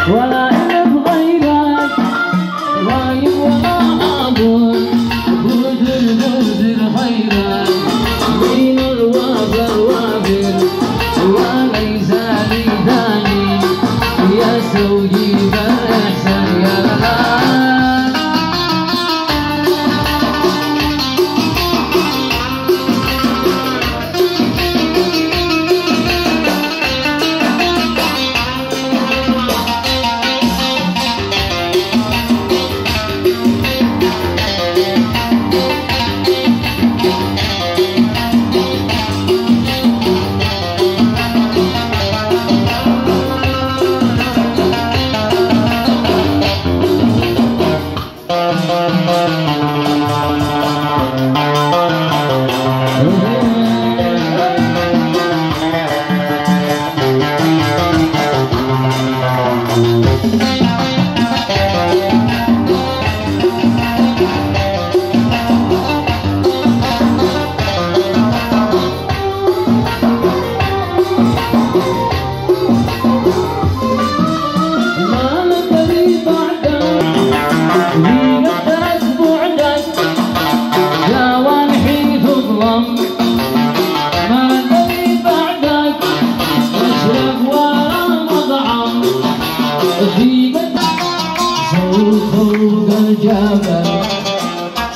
ولا إلف غيرك غايب ولا حاضر بوزر بوزر خيرك بين الوافر وافر وليس لي ثاني يا زوجي بالإحسان يا لا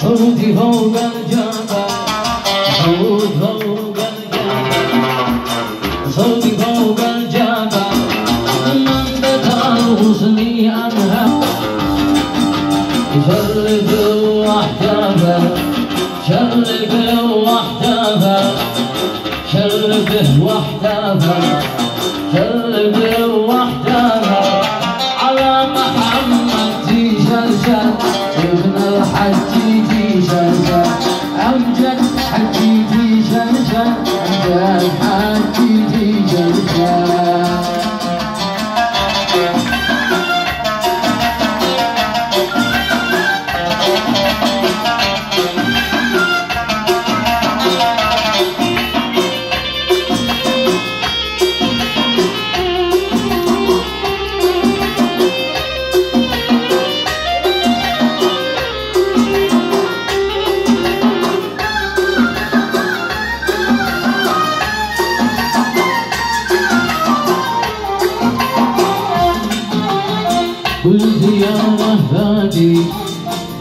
صوتي فوق الجبل صوت فوق الجبل صوتي فوق الجبل من بتغوصني عنها شرف واحتفل شرف واحتفل شرف واحتفل شرف واحتفل على محمد تشرشر ابن الحج تشرشر أمجد حج تشرشر أمجد حج تشرشر قلت يا لهفاتي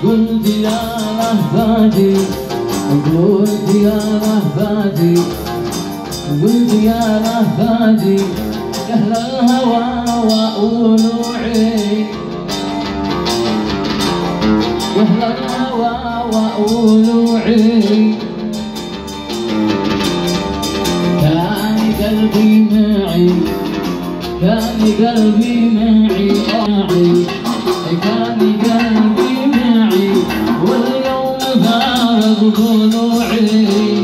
قلت يا لهفاتي قلت يا لهفاتي قلت يا لهفاتي أهل الهوى وأولوعي أهل الهوى وأولوعي كان قلبي معي كان قلبي معي كان قلبي معي واليوم فارق ضلوعي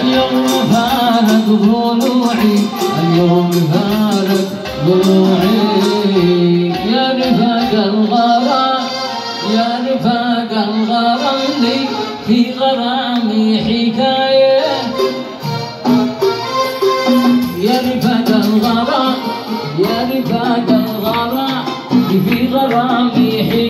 اليوم فارق ضلوعي اليوم فارق ضلوعي يا رفاق الغرام يا رفاق الغرام لي في غرامي